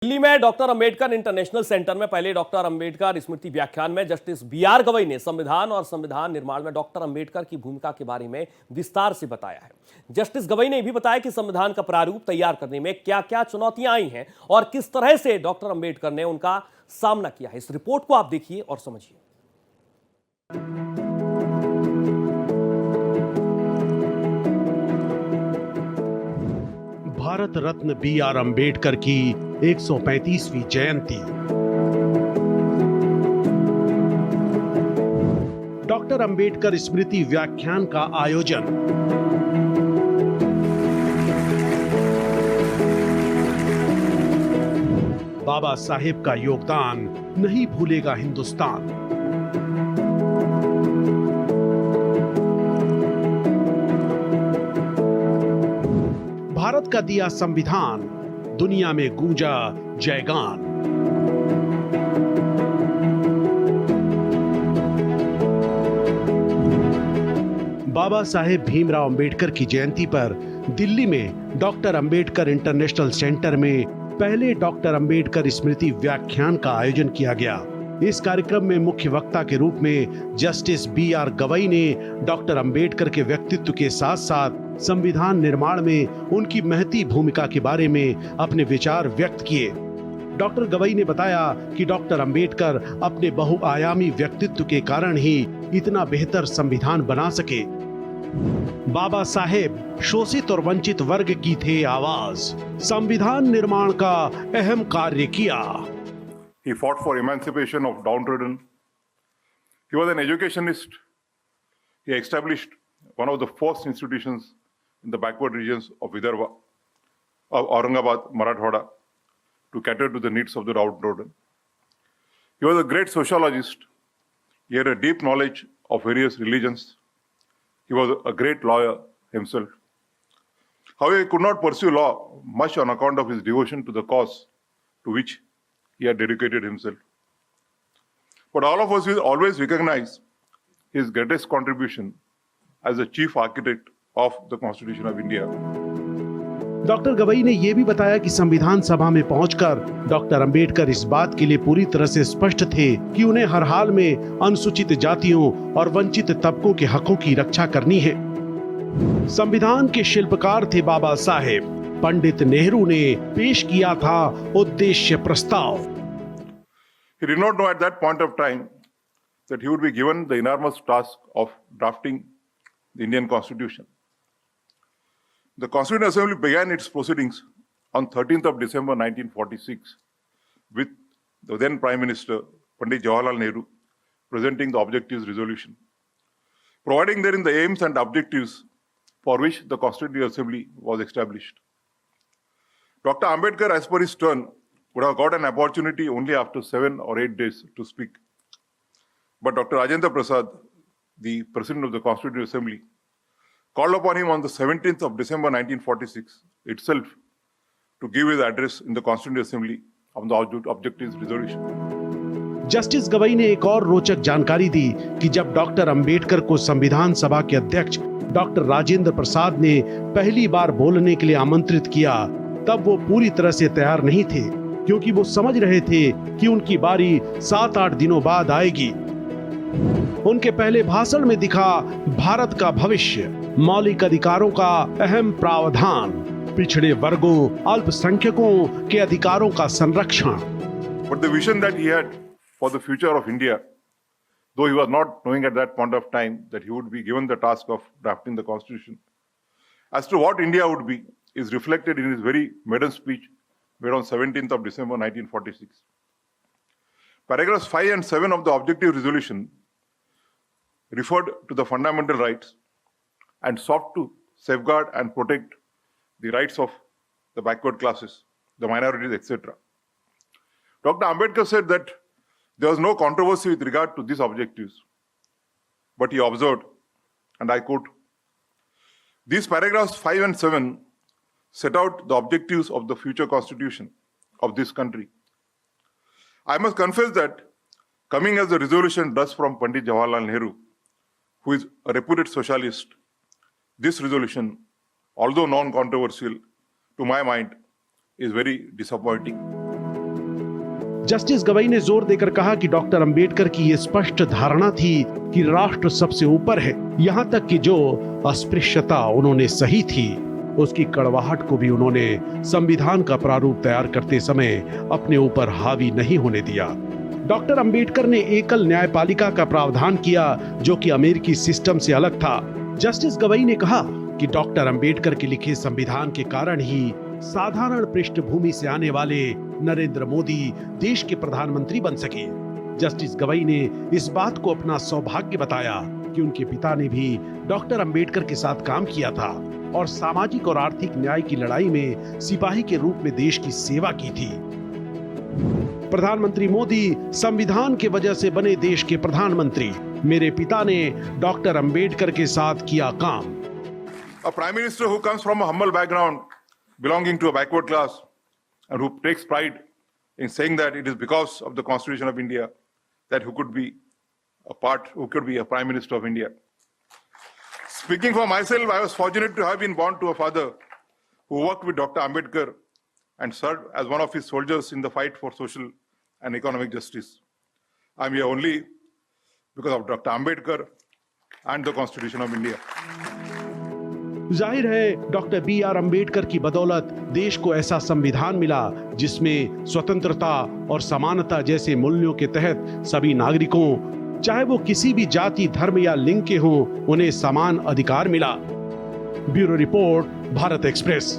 दिल्ली में doctor Ambedkar international centre में पहले डॉक्टर अंबेडकर स्मृति व्याख्यान में जस्टिस बीआर गवई ने संविधान और संविधान निर्माण में डॉक्टर अंबेडकर की भूमिका के बारे में विस्तार से बताया है। जस्टिस गवई ने भी बताया कि संविधान का प्रारूप तैयार करने में क्या क्या चुनौतियां आई हैं और किस तरह से डॉक्टर अंबेडकर ने उनका सामना किया है। इस रिपोर्ट को आप देखिए और समझिए। भारत रत्न बीआर अंबेडकर की 135वीं जयंती। डॉक्टर अंबेडकर स्मृति व्याख्यान का आयोजन। बाबा साहेब का योगदान नहीं भूलेगा हिंदुस्तान। भारत का दिया संविधान, दुनिया में गूंजा जयगान। बाबा साहेब भीमराव अंबेडकर की जयंती पर दिल्ली में डॉक्टर अंबेडकर इंटरनेशनल सेंटर में पहले डॉक्टर अंबेडकर स्मृति व्याख्यान का आयोजन किया गया। इस कार्यक्रम में मुख्य वक्ता के रूप में जस्टिस बीआर गवई ने डॉक्टर अंबेडकर के व्यक्तित्व के साथ साथ संविधान निर्माण में उनकी महती भूमिका के बारे में अपने विचार व्यक्त किए। डॉक्टर गवई ने बताया कि डॉक्टर अंबेडकर अपने बहुआयामी व्यक्तित्व के कारण ही इतना बेहतर संविधान बना सके। बाबा साहेब शोषित और वंचित वर्ग की थे आवाज, संविधान निर्माण का अहम कार्य किया। He fought for emancipation of downtrodden. He was an educationist. He established one of the first institutions in the backward regions of Vidarbha, of Aurangabad, Marathwada, to cater to the needs of the downtrodden. He was a great sociologist. He had a deep knowledge of various religions. He was a great lawyer himself. However, he could not pursue law much on account of his devotion to the cause to which he had dedicated himself. But all of us will always recognize his greatest contribution as the chief architect of the Constitution of India. Doctor Gavai ने यह भी बताया कि संविधान सभा में पहुंचकर doctor Ambedkar इस बात के लिए पूरी तरह से स्पष्ट थे कि उन्हें हर हाल में अनुसूचित जातियों और वंचित तबकों के हकों की रक्षा करनी है। संविधान के शिल्पकार थे बाबा साहेब। पंडित नेहरू ने पेश किया था उद्देश्य प्रस्ताव। He did not know at that point of time that he would be given the enormous task of drafting the Indian Constitution. The Constituent Assembly began its proceedings on 13th of December 1946 with the then Prime Minister Pandit Jawaharlal Nehru presenting the objectives resolution, providing therein the aims and objectives for which the Constituent Assembly was established. Dr. Ambedkar, as per his turn, would have got an opportunity only after 7 or 8 days to speak. But Dr. Rajendra Prasad, the President of the Constituent Assembly, called upon him on the 17th of December 1946 itself to give his address in the Constituent Assembly on the objectives resolution. Justice Gavai ने एक और रोचक जानकारी दी कि जब doctor Ambedkar को संविधान सभा के अध्यक्ष डॉक्टर राजेंद्र प्रसाद ने पहली बार बोलने के लिए आमंत्रित किया, तब वो पूरी तरह से तैयार नहीं थे, क्योंकि वो समझ रहे थे कि उनकी बारी 7-8 दिनों बाद आएगी। उनके पहले भाषण में दिखा भारत का भविष्य, मौलिक अधिकारों का अहम प्रावधान, पिछड़े वर्गों, अल्पसंख्यकों के अधिकारों का संरक्षण। But the vision that he had for the future of India, though he was not knowing at that point of time that he would be given the task of drafting the Constitution, as to what India would be, is reflected in his very maiden speech made on 17th of December 1946. Paragraphs 5 and 7 of the objective resolution referred to the fundamental rights and sought to safeguard and protect the rights of the backward classes, the minorities, etc. Dr. Ambedkar said that there was no controversy with regard to these objectives, but he observed, and I quote, "These paragraphs 5 and 7 set out the objectives of the future constitution of this country. I must confess that coming as a resolution thus from Pandit Jawaharlal Nehru, who is a reputed socialist, this resolution, although non-controversial, to my mind, is very disappointing." Justice Gavai ने जोर देकर कहा कि doctor Ambedkar की ये स्पष्ट धारणा थी कि राष्ट्र सबसे ऊपर है, यहाँ तक कि जो अस्पृश्यता उन्होंने सही थी उसकी कड़वाहट को भी उन्होंने संविधान का प्रारूप तैयार करते समय अपने ऊपर हावी नहीं होने दिया। डॉक्टर अंबेडकर ने एकल न्यायपालिका का प्रावधान किया जो कि अमेरिकी सिस्टम से अलग था। जस्टिस गवई ने कहा कि डॉक्टर अंबेडकर के लिखे संविधान के कारण ही साधारण पृष्ठभूमि से आने वाले नरेंद्र मोदी देश के प्रधानमंत्री बन सके। जस्टिस गवई ने इस बात को अपना सौभाग्य बताया कि उनके पिता ने भी डॉक्टर अंबेडकर के साथ काम किया था और सामाजिक और आर्थिक न्याय की लड़ाई में सिपाही के रूप में देश की सेवा की थी। प्रधानमंत्री मोदी संविधान के वजह से बने देश के प्रधानमंत्री। मेरे पिता ने डॉक्टर अंबेडकर के साथ किया काम। A prime minister who comes from a humble background, belonging to a backward class, and who takes pride in saying that it is because of the Constitution of India that who could be a prime minister of India. Speaking for myself, I was fortunate to have been born to a father who worked with Dr. Ambedkar and served as one of his soldiers in the fight for social and economic justice. I am here only because of Dr. Ambedkar and the Constitution of India. जाहिर है doctor B R. Ambedkar की बदौलत देश को ऐसा संविधान मिला जिसमें स्वतंत्रता और समानता जैसे मूल्यों के तहत सभी नागरिकों, चाहे वो किसी भी जाति, धर्म या लिंग के हों, उन्हें समान अधिकार मिला। Bureau report, Bharat express.